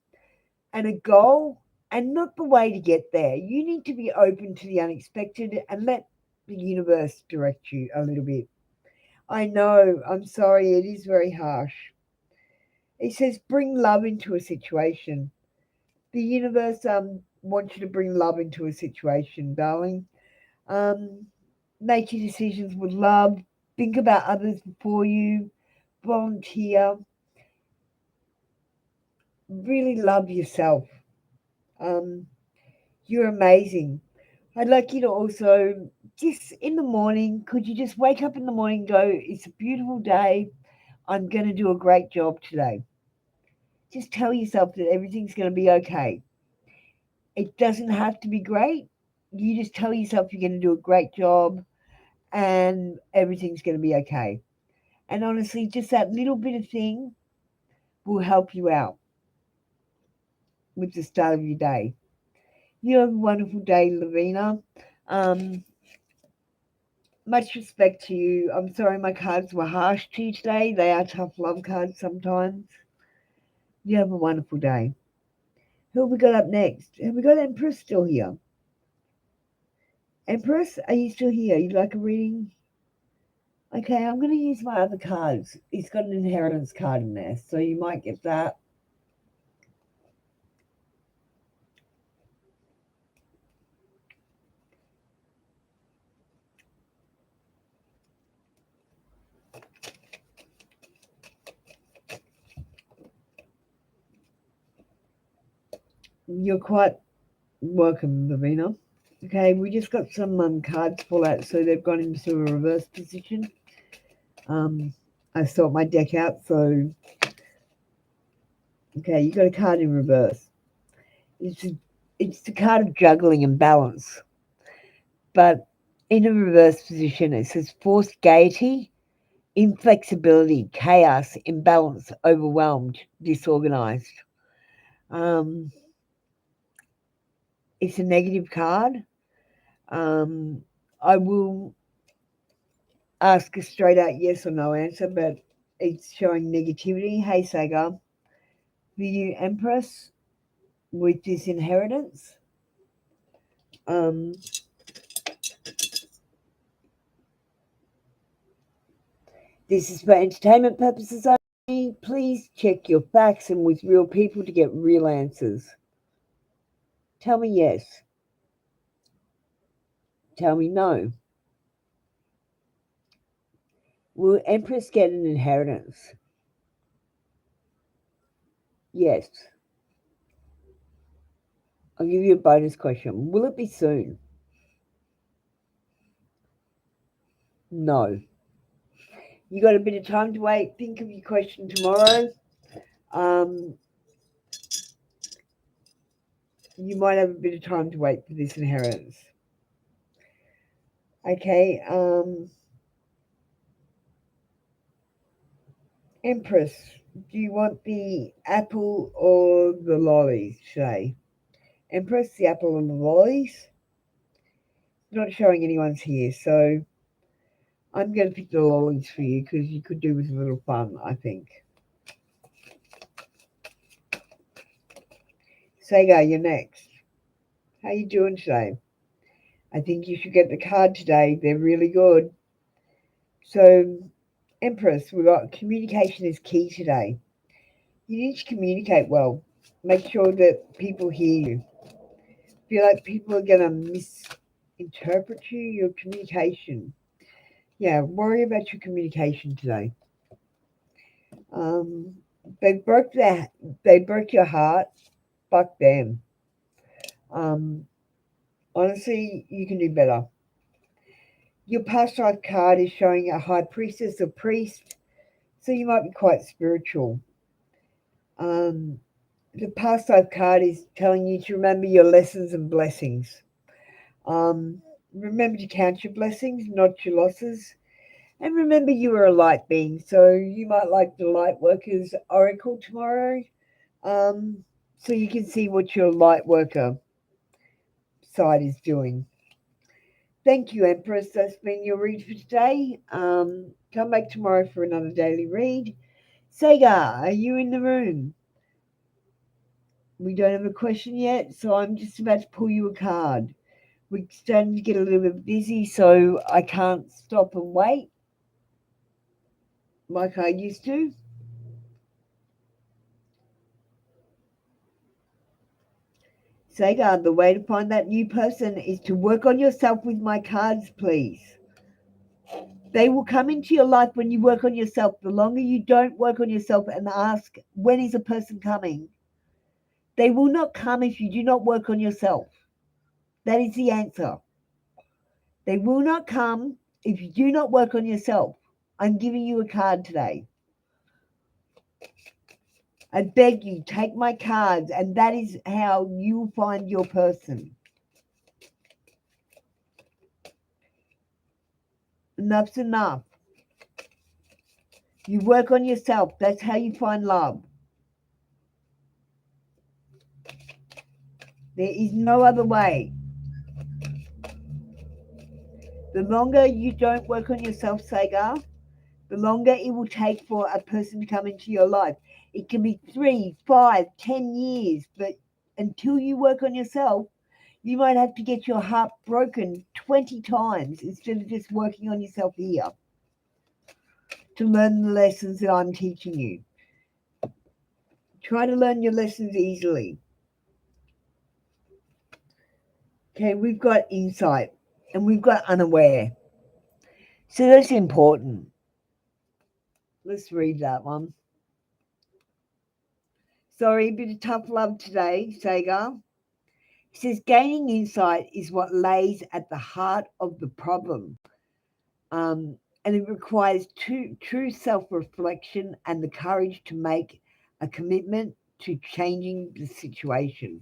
and a goal and not the way to get there. You need to be open to the unexpected and let the universe direct you a little bit. I know, I'm sorry, it is very harsh. It says bring love into a situation. The universe wants you to bring love into a situation, darling. Um, make your decisions with love. Think about others before you. Volunteer. Really love yourself. Um, you're amazing. I'd like you to also just in the morning, could you just wake up in the morning and go, it's a beautiful day. I'm going to do a great job today. Just tell yourself that everything's going to be okay. It doesn't have to be great. You just tell yourself you're going to do a great job and everything's going to be okay. And honestly, just that little bit of thing will help you out with the start of your day. You have a wonderful day, Lavina. Um, Much respect to you. I'm sorry my cards were harsh to you today. They are tough love cards sometimes. You have a wonderful day. Who have we got up next? Have we got Empress still here? Empress, are you still here? You'd like a reading? Okay, I'm going to use my other cards. It's got an inheritance card in there, so you might get that. You're quite welcome, Lavina. Okay, we just got some cards fall out, so they've gone into a reverse position. I sort my deck out, so okay, you got a card in reverse. It's it's the card of juggling and balance, but in a reverse position, it says forced gaiety, inflexibility, chaos, imbalance, overwhelmed, disorganized. Um, it's a negative card. I will ask a straight out yes or no answer, but It's showing negativity. Hey, Saga, for you, Empress, with this inheritance. Um, this is for entertainment purposes only. Please check your facts and with real people to get real answers. Tell me yes. Tell me no. Will Empress get an inheritance? Yes. I'll give you a bonus question. Will it be soon? No. You got a bit of time to wait. Think of your question tomorrow. Um, you might have a bit of time to wait for this inheritance. Okay. Empress, do you want the apple or the lollies today? Empress, the apple and the lollies? Not showing anyone's here, so I'm going to pick the lollies for you because you could do with a little fun, I think. Sagar, you're next. How you doing today? I think you should get the card today. They're really good. So, Empress, we got communication is key today. You need to communicate well. Make sure that people hear you. Feel like people are going to misinterpret you, your communication. Yeah, worry about your communication today. Um, they broke they broke your heart. Fuck them. Um, honestly, you can do better. Your past life card is showing a high priestess or priest, so you might be quite spiritual. Um, the past life card is telling you to remember your lessons and blessings. Um, remember to count your blessings, not your losses. And remember, you are a light being, so you might like the light workers oracle tomorrow, so you can see what your light worker side is doing. Thank you, Empress. That's been your read for today. Come back tomorrow for another daily read. Sagar, are you in the room? We don't have a question yet, so I'm just about to pull you a card. We're starting to get a little bit busy, so I can't stop and wait like I used to. Sagar, the way to find that new person is to work on yourself with my cards, please. They will come into your life when you work on yourself. The longer you don't work on yourself and ask, when is a person coming? They will not come if you do not work on yourself. That is the answer. They will not come if you do not work on yourself. I'm giving you a card today. I beg you, take my cards, and that is how you find your person. Enough's enough. You work on yourself. That's how you find love. There is no other way. The longer you don't work on yourself, Sagar, the longer it will take for a person to come into your life. It can be 3, 5, 10 years, but until you work on yourself, you might have to get your heart broken 20 times instead of just working on yourself here to learn the lessons that I'm teaching you. Try to learn your lessons easily. Okay, we've got insight and we've got unaware. So that's important. Let's read that one. Sorry, a bit of tough love today, Sagar. He says gaining insight is what lays at the heart of the problem. And it requires true self-reflection and the courage to make a commitment to changing the situation.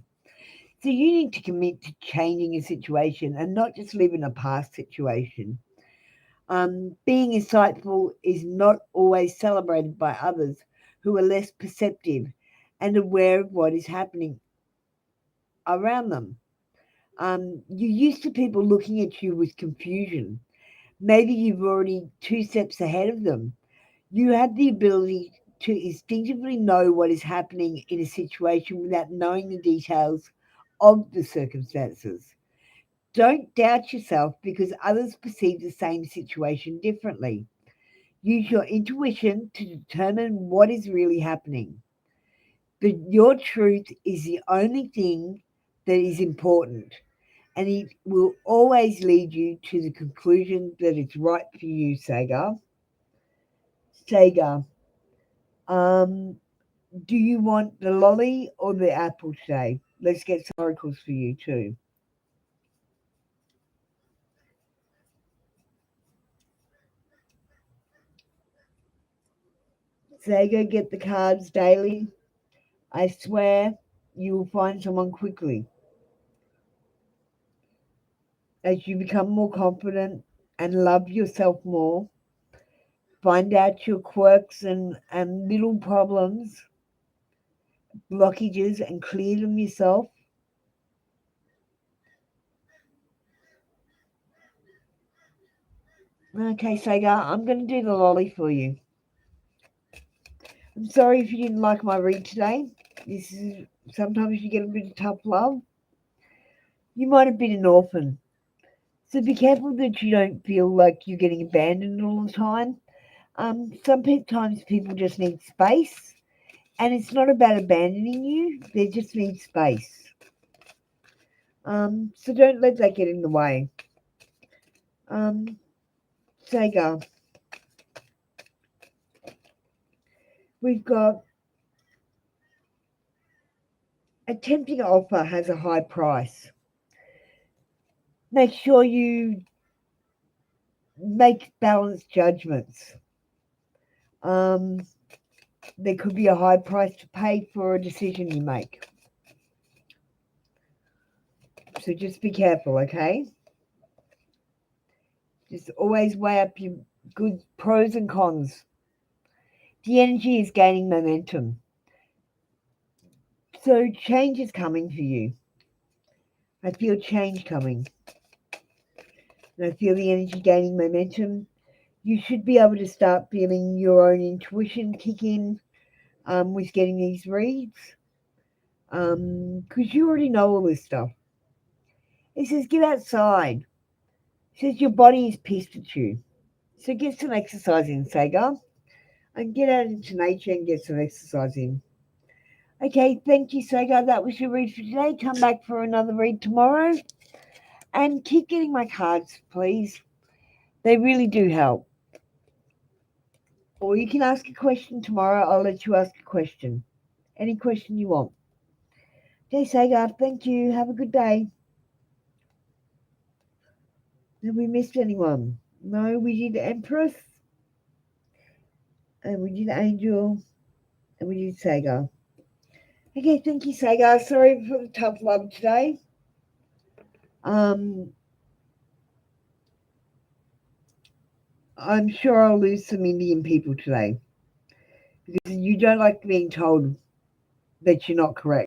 So you need to commit to changing a situation and not just live in a past situation. Being insightful is not always celebrated by others who are less perceptive and aware of what is happening around them. You're used to people looking at you with confusion. Maybe you've already 2 steps ahead of them. You have the ability to instinctively know what is happening in a situation without knowing the details of the circumstances. Don't doubt yourself because others perceive the same situation differently. Use your intuition to determine what is really happening. But your truth is the only thing that is important, and it will always lead you to the conclusion that it's right for you, Sagar. Sagar, um, do you want the lolly or the apple today? Let's get some oracles for you too. Sagar, get the cards daily. I swear you will find someone quickly. As you become more confident and love yourself more, find out your quirks and little problems, blockages, and clear them yourself. Okay, Sagar, I'm going to do the lolly for you. I'm sorry if you didn't like my read today. This is sometimes you get a bit of tough love. You might have been an orphan, so be careful that you don't feel like you're getting abandoned all the time. Sometimes people just need space, and it's not about abandoning you. They just need space. So don't let that get in the way. Um, Sagar, we've got a tempting offer has a high price. Make sure you make balanced judgments. Um, there could be a high price to pay for a decision you make. So just be careful, okay? Just always weigh up your good pros and cons. The energy is gaining momentum. So change is coming for you. I feel change coming. And I feel the energy gaining momentum. You should be able to start feeling your own intuition kick in with getting these reads. Because you already know all this stuff. It says get outside. It says your body is pissed at you. So get some exercise in, Sagar. And get out into nature and get some exercise in. Okay, thank you, Sagar. That was your read for today. Come back for another read tomorrow. And keep getting my cards, please. They really do help. Or you can ask a question tomorrow. I'll let you ask a question. Any question you want. Okay, Sagar, thank you. Have a good day. Have we missed anyone? No, we did Empress, and we did Angel, and we did Sagar. Okay, thank you, Sagar. Sorry for the tough love today. Um, I'm sure I'll lose some Indian people today because you don't like being told that you're not correct.